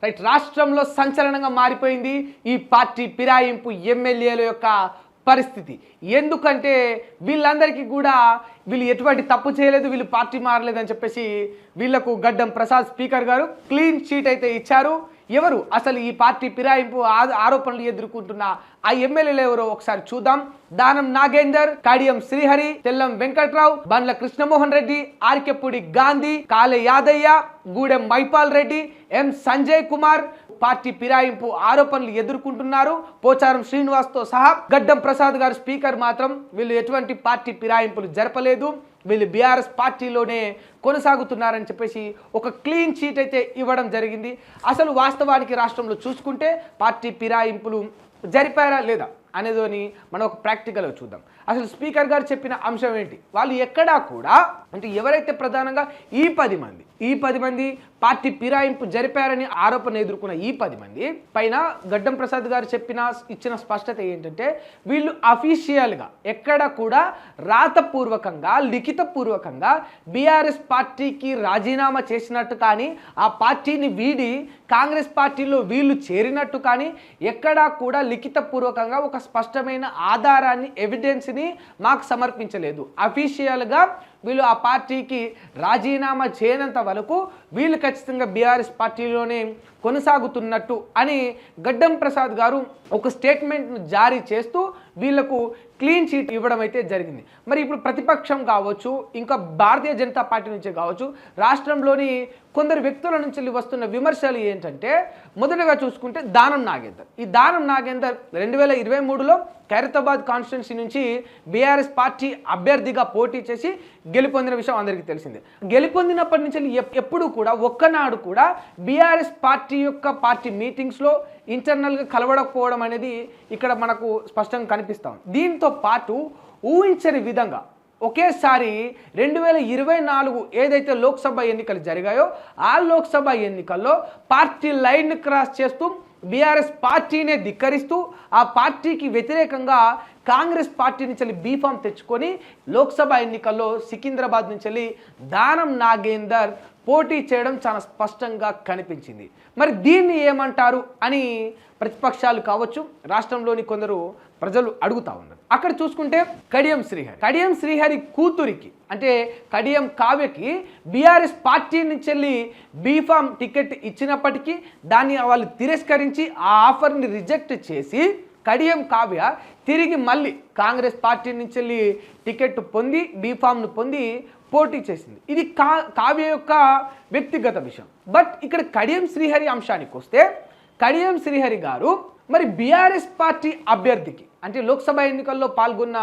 Right, రాష్ట్రంలో సంచలనంగా మారిపోయింది ఈ పార్టీ ఫిరాయింపు ఎమ్మెల్యేల యొక్క పరిస్థితి. ఎందుకంటే వీళ్ళందరికీ కూడా వీళ్ళు ఎటువంటి తప్పు చేయలేదు, వీళ్ళు పార్టీ మారలేదని చెప్పేసి వీళ్లకు గడ్డం ప్రసాద్ స్పీకర్ గారు క్లీన్ చీట్ అయితే ఇచ్చారు. ఎవరు అసలు ఈ పార్టీ ఫిరాయింపు ఆరోపణలు ఎదుర్కొంటున్న ఆ ఎమ్మెల్యేలు ఎవరో ఒకసారి చూద్దాం. దానం నాగేందర్, కడియం శ్రీహరి, తెల్లం వెంకట్రావు, బండ్ల కృష్ణమోహన్ రెడ్డి, ఆర్కెపూడి గాంధీ, కాలే యాదయ్య, గూడెం మైపాల్ రెడ్డి, ఎం సంజయ్ కుమార్ పార్టీ ఫిరాయింపు ఆరోపణలు ఎదుర్కొంటున్నారు. పోచారం శ్రీనివాస్తో సహా గడ్డం ప్రసాద్ గారు స్పీకర్ మాత్రం వీళ్ళు ఎటువంటి పార్టీ ఫిరాయింపులు జరపలేదు, వీళ్ళు బీఆర్ఎస్ పార్టీలోనే కొనసాగుతున్నారని చెప్పేసి ఒక క్లీన్ చీట్ అయితే ఇవ్వడం జరిగింది. అసలు వాస్తవానికి రాష్ట్రంలో చూసుకుంటే పార్టీ ఫిరాయింపులు జరిపారా లేదా అనేదని మనం ఒక ప్రాక్టికల్గా చూద్దాం. అసలు స్పీకర్ గారు చెప్పిన అంశం ఏంటి? వాళ్ళు ఎక్కడా కూడా అంటే ఎవరైతే ప్రధానంగా ఈ 10 మంది పార్టీ ఫిరాయింపు జరిపారని ఆరోపణ ఎదుర్కొన్న ఈ 10 మంది పైన గడ్డం ప్రసాద్ గారు ఇచ్చిన స్పష్టత ఏంటంటే వీళ్ళు అఫీషియల్గా ఎక్కడ కూడా రాతపూర్వకంగా లిఖితపూర్వకంగా బీఆర్ఎస్ పార్టీకి రాజీనామా చేసినట్టు కానీ ఆ పార్టీని వీడి కాంగ్రెస్ పార్టీలో వీళ్ళు చేరినట్టు కానీ ఎక్కడా కూడా లిఖితపూర్వకంగా ఒక స్పష్టమైన ఆధారాన్ని ఎవిడెన్స్ని మాకు సమర్పించలేదు. అఫీషియల్గా వీళ్ళు ఆ పార్టీకి రాజీనామా చేయనంత వరకు వీళ్ళు ఖచ్చితంగా బీఆర్ఎస్ పార్టీలోనే కొనసాగుతున్నట్టు అని గడ్డం ప్రసాద్ గారు ఒక స్టేట్మెంట్ను జారీ చేస్తూ వీళ్లకు క్లీన్ చీట్ ఇవ్వడం అయితే జరిగింది. మరి ఇప్పుడు ప్రతిపక్షం కావచ్చు, ఇంకా భారతీయ జనతా పార్టీ నుంచి కావచ్చు, రాష్ట్రంలోని కొందరు వ్యక్తుల నుంచి వస్తున్న విమర్శలు ఏంటంటే మొదటగా చూసుకుంటే దానం నాగేందర్. ఈ దానం నాగేందర్ 2023లో ఖైరతాబాద్ కాన్స్టిట్యున్సీ నుంచి బీఆర్ఎస్ పార్టీ అభ్యర్థిగా పోటీ చేసి గెలుపొందిన విషయం అందరికీ తెలిసిందే. గెలుపొందినప్పటి నుంచి ఎప్పుడు కూడా ఒక్కనాడు కూడా బీఆర్ఎస్ పార్టీ యొక్క పార్టీ మీటింగ్స్లో ఇంటర్నల్గా కలవడకపోవడం అనేది ఇక్కడ మనకు స్పష్టంగా కనిపిస్తాం. దీంతో పాటు ఊహించని విధంగా ఒకేసారి 2024 ఏదైతే లోక్సభ ఎన్నికలు జరిగాయో ఆ లోక్సభ ఎన్నికల్లో పార్టీ లైన్ క్రాస్ చేస్తూ బీఆర్ఎస్ పార్టీనే ధిక్కరిస్తూ ఆ పార్టీకి వ్యతిరేకంగా కాంగ్రెస్ పార్టీ నుంచి బీఫామ్ తెచ్చుకొని లోక్సభ ఎన్నికల్లో సికింద్రాబాద్ నుంచి దానం నాగేందర్ పోటీ చేయడం చాలా స్పష్టంగా కనిపించింది. మరి దీన్ని ఏమంటారు అని ప్రతిపక్షాలు కావచ్చు, రాష్ట్రంలోని కొందరు ప్రజలు అడుగుతా ఉన్నారు. అక్కడ చూసుకుంటే కడియం శ్రీహరి కూతురికి అంటే కడియం కావ్యకి బీఆర్ఎస్ పార్టీ నుంచి బీఫామ్ టికెట్ ఇచ్చినప్పటికీ దాన్ని వాళ్ళు తిరస్కరించి ఆ ఆఫర్ని రిజెక్ట్ చేసి కడియం కావ్య తిరిగి మళ్ళీ కాంగ్రెస్ పార్టీ నుంచి టికెట్ పొంది బీఫామ్ను పొంది పోటీ చేసింది. ఇది కావ్య యొక్క వ్యక్తిగత విషయం. బట్ ఇక్కడ కడియం శ్రీహరి అంశానికి వస్తే కడియం శ్రీహరి గారు మరి బీఆర్ఎస్ పార్టీ అభ్యర్థికి అంటే లోక్సభ ఎన్నికల్లో పాల్గొన్న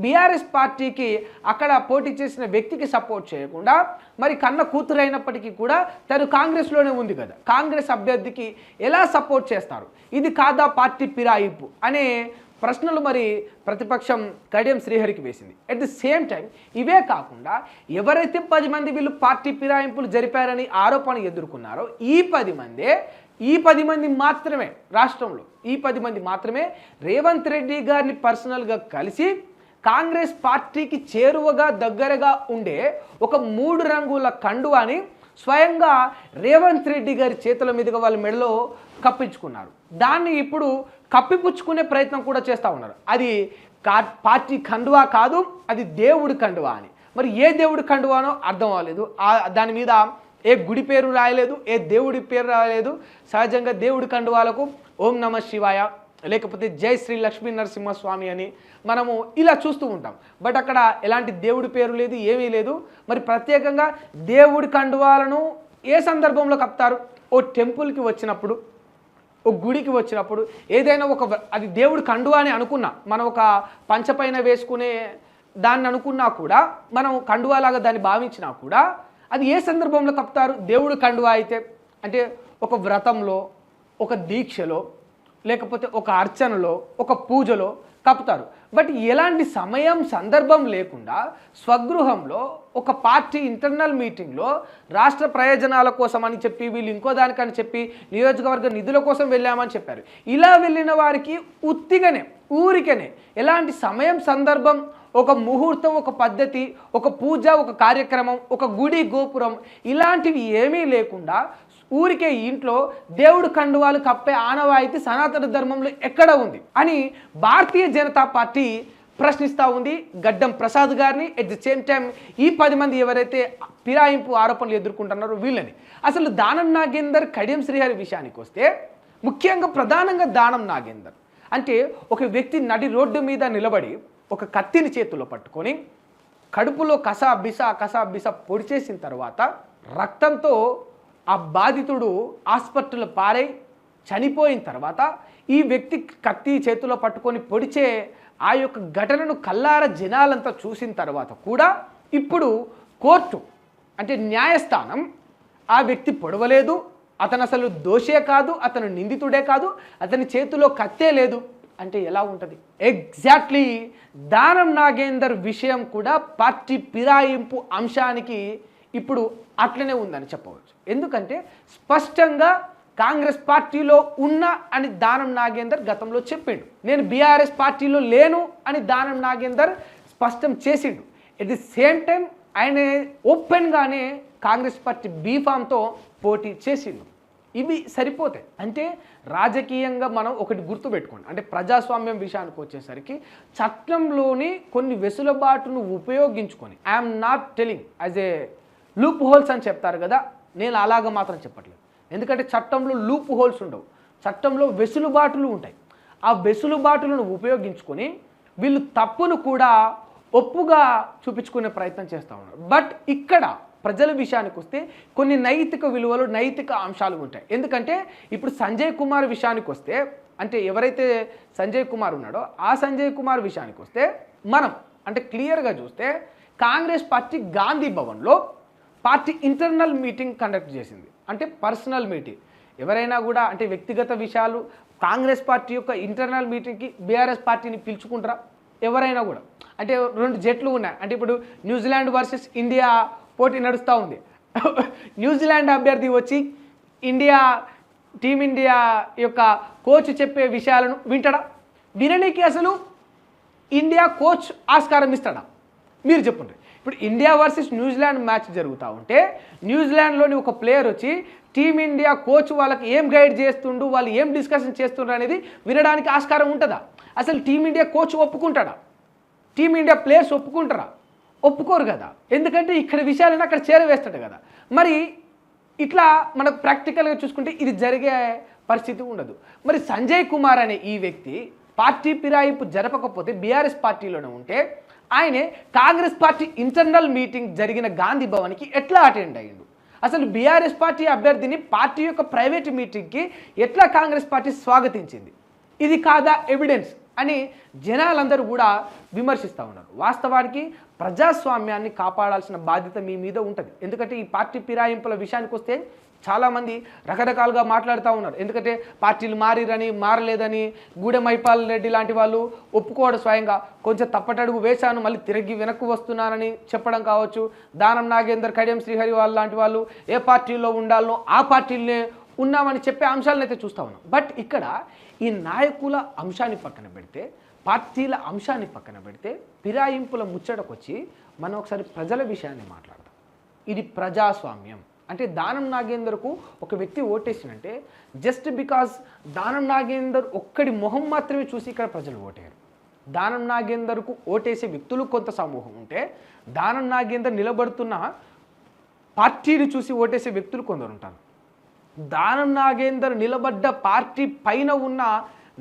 బీఆర్ఎస్ పార్టీకి అక్కడ పోటీ చేసిన వ్యక్తికి సపోర్ట్ చేయకుండా మరి కన్న కూతురైనప్పటికీ కూడా తను కాంగ్రెస్లోనే ఉంది కదా, కాంగ్రెస్ అభ్యర్థికి ఎలా సపోర్ట్ చేస్తారు? ఇది కాదా పార్టీ ఫిరాయింపు అనే ప్రశ్నలు మరి ప్రతిపక్షం కడియం శ్రీహరికి వేసింది. అట్ ది సేమ్ టైం ఇవే కాకుండా ఎవరైతే 10 మంది వీళ్ళు పార్టీ ఫిరాయింపులు జరిపారని ఆరోపణ ఎదుర్కొన్నారో ఈ 10 మంది మాత్రమే రాష్ట్రంలో ఈ 10 మంది మాత్రమే రేవంత్ రెడ్డి గారిని పర్సనల్గా కలిసి కాంగ్రెస్ పార్టీకి చేరువగా దగ్గరగా ఉండే ఒక 3 రంగుల కండువాని స్వయంగా రేవంత్ రెడ్డి గారి చేతుల మీదుగా వాళ్ళ మెడలో కప్పించుకున్నారు. దాన్ని ఇప్పుడు కప్పిపుచ్చుకునే ప్రయత్నం కూడా చేస్తూ ఉన్నారు. అది పార్టీ కండువా కాదు, అది దేవుడి కండువా అని. మరి ఏ దేవుడి కండువానో అర్థం అవ్వలేదు. దాని మీద ఏ గుడి పేరు రాయలేదు, ఏ దేవుడి పేరు రాయలేదు. సహజంగా దేవుడి కండువాలకు ఓం నమ శివాయ లేకపోతే జై శ్రీ లక్ష్మీ నరసింహస్వామి అని మనము ఇలా చూస్తూ ఉంటాం. బట్ అక్కడ ఎలాంటి దేవుడి పేరు లేదు, ఏమీ లేదు. మరి ప్రత్యేకంగా దేవుడి కండువాలను ఏ సందర్భంలో కప్తారు? ఓ టెంపుల్కి వచ్చినప్పుడు, ఓ గుడికి వచ్చినప్పుడు, ఏదైనా అది దేవుడి కండువా అని అనుకున్నా, మనం ఒక పంచపైన వేసుకునే దాన్ని అనుకున్నా కూడా, మనం కండువాలాగా దాన్ని భావించినా కూడా అది ఏ సందర్భంలో కప్తారు? దేవుడి కండువా అయితే అంటే ఒక వ్రతంలో, ఒక దీక్షలో, లేకపోతే ఒక అర్చనలో, ఒక పూజలో కప్పుతారు. బట్ ఎలాంటి సమయం సందర్భం లేకుండా స్వగృహంలో ఒక పార్టీ ఇంటర్నల్ మీటింగ్లో రాష్ట్ర ప్రయోజనాల కోసం అని చెప్పి వీళ్ళు ఇంకో దానికని చెప్పి నియోజకవర్గ నిధుల కోసం వెళ్ళామని చెప్పారు. ఇలా వెళ్ళిన వారికి ఉత్తిగానే ఊరికనే ఎలాంటి సమయం సందర్భం, ఒక ముహూర్తం, ఒక పద్ధతి, ఒక పూజ, ఒక కార్యక్రమం, ఒక గుడి గోపురం ఇలాంటివి ఏమీ లేకుండా ఊరికే ఇంట్లో దేవుడు కండువాలు కప్పే ఆనవాయితీ సనాతన ధర్మంలో ఎక్కడ ఉంది అని భారతీయ జనతా పార్టీ ప్రశ్నిస్తూ ఉంది గడ్డం ప్రసాద్ గారిని. ఎట్ ది సేమ్ టైం ఈ 10 మంది ఎవరైతే ఫిరాయింపు ఆరోపణలు ఎదుర్కొంటున్నారో వీళ్ళని. అసలు దానం నాగేందర్ కడియం శ్రీహరి విషయానికి వస్తే ముఖ్యంగా ప్రధానంగా దానం నాగేందర్ అంటే ఒక వ్యక్తి నడి రోడ్డు మీద నిలబడి ఒక కత్తిని చేతిలో పట్టుకొని కడుపులో కసాబిస పొడి చేసిన తర్వాత రక్తంతో ఆ బాధితుడు హాస్పిటల్ పారై చనిపోయిన తర్వాత ఈ వ్యక్తి కత్తి చేతిలో పట్టుకొని పొడిచే ఆ యొక్క ఘటనను కల్లార జనాలంతా చూసిన తర్వాత కూడా ఇప్పుడు కోర్టు అంటే న్యాయస్థానం ఆ వ్యక్తి పొడవలేదు, అతను అసలు దోషే కాదు, అతను నిందితుడే కాదు, అతని చేతిలో కత్తే లేదు అంటే ఎలా ఉంటుంది? ఎగ్జాక్ట్లీ దానం నాగేందర్ విషయం కూడా పార్టీ ఫిరాయింపు అంశానికి ఇప్పుడు అట్లనే ఉందని చెప్పవచ్చు. ఎందుకంటే స్పష్టంగా కాంగ్రెస్ పార్టీలో ఉన్నా అని దానం నాగేందర్ గతంలో చెప్పిండు. నేను బీఆర్ఎస్ పార్టీలో లేను అని దానం నాగేందర్ స్పష్టం చేసిండు. ఎట్ ది సేమ్ టైం ఆయన ఓపెన్గానే కాంగ్రెస్ పార్టీ బీఫామ్తో పోటీ చేసిండు. ఇవి సరిపోతాయి. అంటే రాజకీయంగా మనం ఒకటి గుర్తుపెట్టుకోండి, అంటే ప్రజాస్వామ్యం విషయానికి వచ్చేసరికి చట్టంలోని కొన్ని వెసులుబాటును ఉపయోగించుకొని I'm not telling as a loop holes అని చెప్తారు కదా, నేను అలాగ మాత్రం చెప్పట్లేదు. ఎందుకంటే చట్టంలో లూప్ హోల్స్ ఉండవు, చట్టంలో వెసులుబాటులు ఉంటాయి. ఆ వెసులుబాటులను ఉపయోగించుకొని వీళ్ళు తప్పును కూడా ఒప్పుగా చూపించుకునే ప్రయత్నం చేస్తూ ఉన్నారు. బట్ ఇక్కడ ప్రజల విషయానికి వస్తే కొన్ని నైతిక విలువలు, నైతిక అంశాలు ఉంటాయి. ఎందుకంటే ఇప్పుడు సంజయ్ కుమార్ విషయానికి వస్తే, అంటే ఎవరైతే సంజయ్ కుమార్ ఉన్నాడో ఆ సంజయ్ కుమార్ విషయానికి వస్తే మనం అంటే క్లియర్గా చూస్తే కాంగ్రెస్ పార్టీ గాంధీ భవన్లో పార్టీ ఇంటర్నల్ మీటింగ్ కండక్ట్ చేసింది. అంటే పర్సనల్ మీటింగ్. ఎవరైనా కూడా అంటే వ్యక్తిగత విషయాలు కాంగ్రెస్ పార్టీ యొక్క ఇంటర్నల్ మీటింగ్కి బీఆర్ఎస్ పార్టీని పిలుచుకుంటారా? ఎవరైనా కూడా అంటే 2 జట్లు ఉన్నాయి. అంటే ఇప్పుడు న్యూజిలాండ్ వర్సెస్ ఇండియా పోటీ నడుస్తూ ఉంది. న్యూజిలాండ్ అభ్యర్థి వచ్చి టీమిండియా యొక్క కోచ్ చెప్పే విషయాలను వింటాడా? విననీకి అసలు ఇండియా కోచ్ ఆస్కారం ఇస్తాడా? మీరు చెప్పండి. ఇప్పుడు ఇండియా వర్సెస్ న్యూజిలాండ్ మ్యాచ్ జరుగుతూ ఉంటే న్యూజిలాండ్లోని ఒక ప్లేయర్ వచ్చి టీమిండియా కోచ్ వాళ్ళకి ఏం గైడ్ చేస్తుండు, వాళ్ళు ఏం డిస్కషన్ చేస్తుండ్రు అనేది వినడానికి ఆస్కారం ఉంటుందా? అసలు టీమిండియా కోచ్ ఒప్పుకుంటాడా? టీమిండియా ప్లేయర్స్ ఒప్పుకుంటారా? ఒప్పుకోరు కదా. ఎందుకంటే ఇక్కడ విషయాలను అక్కడ చేరవేస్తాడు కదా. మరి ఇట్లా మనకు ప్రాక్టికల్గా చూసుకుంటే ఇది జరిగే పరిస్థితి ఉండదు. మరి సంజయ్ కుమార్ అనే ఈ వ్యక్తి పార్టీ ఫిరాయింపు జరపకపోతే బీఆర్ఎస్ పార్టీలోనే ఉంటే ఆయనే కాంగ్రెస్ పార్టీ ఇంటర్నల్ మీటింగ్ జరిగిన గాంధీ భవన్కి ఎట్లా అటెండ్ అయ్యిండు? అసలు బీఆర్ఎస్ పార్టీ అభ్యర్థిని పార్టీ యొక్క ప్రైవేట్ మీటింగ్కి ఎట్లా కాంగ్రెస్ పార్టీ స్వాగతించింది? ఇది కాదా ఎవిడెన్స్ అని జనాలందరూ కూడా విమర్శిస్తూ ఉన్నారు. వాస్తవానికి ప్రజాస్వామ్యాన్ని కాపాడాల్సిన బాధ్యత మీ మీద ఉంటుంది. ఎందుకంటే ఈ పార్టీ ఫిరాయింపుల విషయానికి వస్తే చాలామంది రకరకాలుగా మాట్లాడుతూ ఉన్నారు. ఎందుకంటే పార్టీలు మారలేదని గూడెం మైపాల్ రెడ్డి లాంటి వాళ్ళు ఒప్పుకోవడం, స్వయంగా కొంచెం తప్పటడుగు వేశాను మళ్ళీ తిరిగి వెనక్కు వస్తున్నానని చెప్పడం కావచ్చు. దానం నాగేందర్, కడియం శ్రీహరి వాళ్ళు లాంటి వాళ్ళు ఏ పార్టీలో ఉండాలనో ఆ పార్టీలనే ఉన్నామని చెప్పే అంశాలను అయితే చూస్తూ ఉన్నాం. బట్ ఇక్కడ ఈ నాయకుల అంశాన్ని పక్కన పెడితే, పార్టీల అంశాన్ని పక్కన పెడితే, ఫిరాయింపుల ముచ్చటకొచ్చి మనం ఒకసారి ప్రజల విషయాన్ని మాట్లాడదాం. ఇది ప్రజాస్వామ్యం. అంటే దానం నాగేందర్కు ఒక వ్యక్తి ఓటేసినంటే జస్ట్ బికాజ్ దానం నాగేందర్ ఒక్కడి మొహం మాత్రమే చూసి ఇక్కడ ప్రజలు ఓటేయరు. దానం నాగేందర్కు ఓటేసే వ్యక్తులు కొంత సమూహం ఉంటే, దానం నాగేందర్ నిలబడుతున్న పార్టీని చూసి ఓటేసే వ్యక్తులు కొందరు ఉంటారు. దానం నాగేందర్ నిలబడ్డ పార్టీ పైన ఉన్న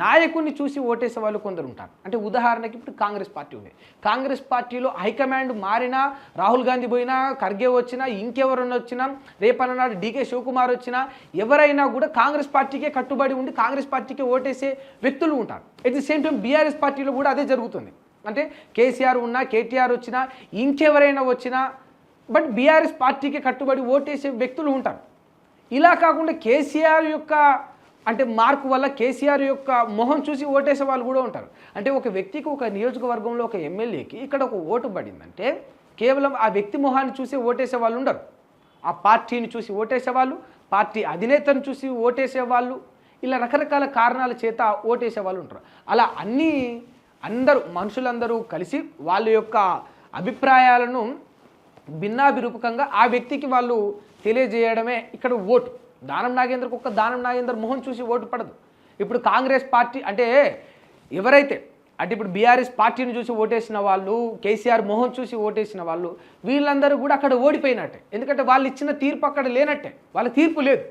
నాయకుడిని చూసి ఓటేసే వాళ్ళు కొందరు ఉంటారు. అంటే ఉదాహరణకి ఇప్పుడు కాంగ్రెస్ పార్టీ ఉంది. కాంగ్రెస్ పార్టీలో హైకమాండ్ మారినా, రాహుల్ గాంధీ పోయినా, ఖర్గే వచ్చినా, ఇంకెవరైనా వచ్చినా, రేపన్నాడు డీకే శివకుమార్ వచ్చినా, ఎవరైనా కూడా కాంగ్రెస్ పార్టీకే కట్టుబడి ఉండి కాంగ్రెస్ పార్టీకే ఓటేసే వ్యక్తులు ఉంటారు. At the same time BRS పార్టీలో కూడా అదే జరుగుతుంది. అంటే కేసీఆర్ ఉన్నా, కేటీఆర్ వచ్చినా, ఇంకెవరైనా వచ్చినా బట్ బీఆర్ఎస్ పార్టీకే కట్టుబడి ఓటేసే వ్యక్తులు ఉంటారు. ఇలా కాకుండా కేసీఆర్ యొక్క అంటే మార్కు వల్ల కేసీఆర్ యొక్క మొహం చూసి ఓటేసే వాళ్ళు కూడా ఉంటారు. అంటే ఒక వ్యక్తికి, ఒక నియోజకవర్గంలో ఒక ఎమ్మెల్యేకి ఇక్కడ ఒక ఓటు పడిందంటే కేవలం ఆ వ్యక్తి మొహాన్ని చూసి ఓటేసే వాళ్ళు ఉండరు. ఆ పార్టీని చూసి ఓటేసేవాళ్ళు, పార్టీ అధినేతను చూసి ఓటేసేవాళ్ళు, ఇలా రకరకాల కారణాల చేత ఓటేసే వాళ్ళు ఉంటారు. అలా మనుషులందరూ కలిసి వాళ్ళ యొక్క అభిప్రాయాలను భిన్నాభిరూపకంగా ఆ వ్యక్తికి వాళ్ళు తెలియజేయడమే ఇక్కడ ఓటు. దానం నాగేంద్రకు ఒక్క దానం నాగేంద్ర మొహం చూసి ఓటు పడదు. ఇప్పుడు కాంగ్రెస్ పార్టీ అంటే ఎవరైతే అంటే ఇప్పుడు బీఆర్ఎస్ పార్టీని చూసి ఓటేసిన వాళ్ళు, కేసీఆర్ మొహం చూసి ఓటేసిన వాళ్ళు, వీళ్ళందరూ కూడా అక్కడ ఓడిపోయినట్టే. ఎందుకంటే వాళ్ళు ఇచ్చిన తీర్పు అక్కడ లేనట్టే, వాళ్ళ తీర్పు లేదు.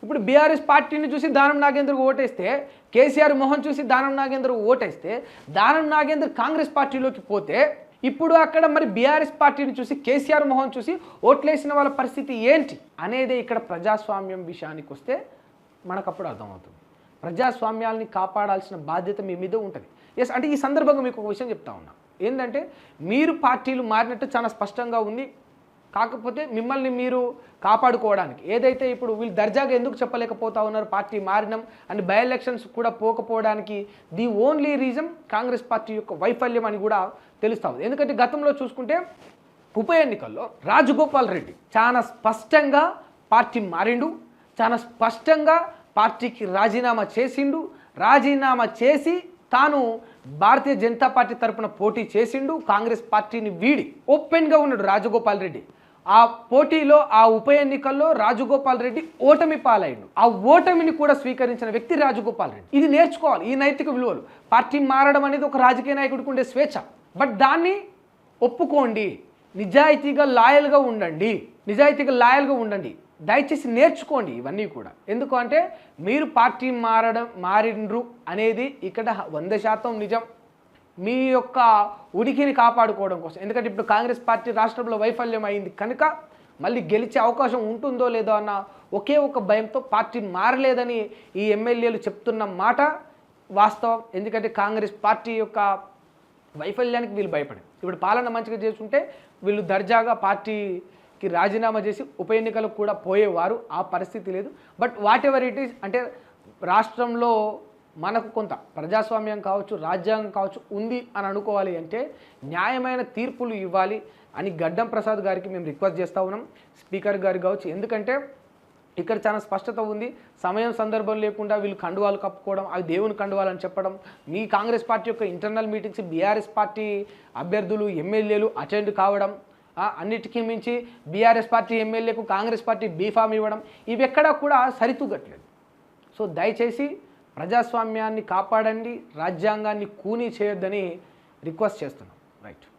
ఇప్పుడు బీఆర్ఎస్ పార్టీని చూసి దానం నాగేంద్రకు ఓటేస్తే, కేసీఆర్ మొహం చూసి దానం నాగేంద్రకు ఓటేస్తే, దానం నాగేంద్ర కాంగ్రెస్ పార్టీలోకి పోతే, ఇప్పుడు అక్కడ మరి బీఆర్ఎస్ పార్టీని చూసి కేసీఆర్ మొహం చూసి ఓట్లేసిన వాళ్ళ పరిస్థితి ఏంటి అనేదే ఇక్కడ ప్రజాస్వామ్యం విషయానికి వస్తే మనకప్పుడు అర్థమవుతుంది. ప్రజాస్వామ్యాల్ని కాపాడాల్సిన బాధ్యత మీ మీద ఉంటుంది. ఎస్, అంటే ఈ సందర్భంగా మీకు ఒక విషయం చెప్తా ఉన్నా. ఏంటంటే మీరు పార్టీలు మారినట్టు చాలా స్పష్టంగా ఉంది. కాకపోతే మిమ్మల్ని మీరు కాపాడుకోవడానికి ఏదైతే ఇప్పుడు వీళ్ళు దర్జాగా ఎందుకు చెప్పలేకపోతా ఉన్నారు పార్టీ మారినాం అని బై ఎలక్షన్స్ కూడా పోకపోవడానికి the only reason Congress party యొక్క వైఫల్యం అని కూడా తెలుస్తూ ఉంది. ఎందుకంటే గతంలో చూసుకుంటే ఉప ఎన్నికల్లో రాజగోపాల్ రెడ్డి చాలా స్పష్టంగా పార్టీ మారిండు, చాలా స్పష్టంగా పార్టీకి రాజీనామా చేసిండు. రాజీనామా చేసి తాను భారతీయ జనతా పార్టీ తరఫున పోటీ చేసిండు. కాంగ్రెస్ పార్టీని వీడి ఓపెన్గా ఉన్నాడు రాజగోపాల్ రెడ్డి. ఆ పోటీలో ఆ ఉప ఎన్నికల్లో రాజగోపాల్ రెడ్డి ఓటమి పాలైండు. ఆ ఓటమిని కూడా స్వీకరించిన వ్యక్తి రాజగోపాల్ రెడ్డి. ఇది నేర్చుకోవాలి, ఈ నైతిక విలువలు. పార్టీ మారడం అనేది ఒక రాజకీయ నాయకుడికి ఉండే స్వేచ్ఛ. బట్ దాన్ని ఒప్పుకోండి, నిజాయితీగా లాయల్గా ఉండండి, దయచేసి నేర్చుకోండి ఇవన్నీ కూడా. ఎందుకంటే మీరు పార్టీ మారిండ్రు అనేది ఇక్కడ 100% నిజం. మీ యొక్క ఉనికిని కాపాడుకోవడం కోసం. ఎందుకంటే ఇప్పుడు కాంగ్రెస్ పార్టీ రాష్ట్రంలో వైఫల్యం అయింది కనుక మళ్ళీ గెలిచే అవకాశం ఉంటుందో లేదో అన్న ఒకే ఒక భయంతో పార్టీ మారలేదని ఈ ఎమ్మెల్యేలు చెప్తున్న మాట వాస్తవం. ఎందుకంటే కాంగ్రెస్ పార్టీ యొక్క వైఫల్యానికి వీళ్ళు భయపడి ఇప్పుడు పాలన మంచిగా చేసుకుంటే వీళ్ళు దర్జాగా పార్టీకి రాజీనామా చేసి ఉప ఎన్నికలకు కూడా పోయేవారు. ఆ పరిస్థితి లేదు. But what ever it is, అంటే రాష్ట్రంలో మనకు కొంత ప్రజాస్వామ్యం కావచ్చు, రాజ్యాంగం కావచ్చు ఉంది అని అనుకోవాలి అంటే న్యాయమైన తీర్పులు ఇవ్వాలి అని గడ్డం ప్రసాద్ గారికి మేము రిక్వెస్ట్ చేస్తూ ఉన్నాం, స్పీకర్ గారికి కావచ్చు. ఎందుకంటే ఇక్కడ చాలా స్పష్టత ఉంది. సమయం సందర్భం లేకుండా వీళ్ళు కండువాలు కప్పుకోవడం, అవి దేవుని కండువాలు అని చెప్పడం, మీ కాంగ్రెస్ పార్టీ యొక్క ఇంటర్నల్ మీటింగ్స్ బీఆర్ఎస్ పార్టీ అభ్యర్థులు ఎమ్మెల్యేలు అటెండ్ కావడం, అన్నిటికీ మించి బీఆర్ఎస్ పార్టీ ఎమ్మెల్యేకు కాంగ్రెస్ పార్టీ బీఫామ్ ఇవ్వడం, ఇవి ఎక్కడా కూడా సరితూగట్లేదు. సో దయచేసి ప్రజాస్వామ్యాన్ని కాపాడండి, రాజ్యాంగాన్ని కూనీ చేయొద్దని రిక్వెస్ట్ చేస్తున్నాం. రైట్.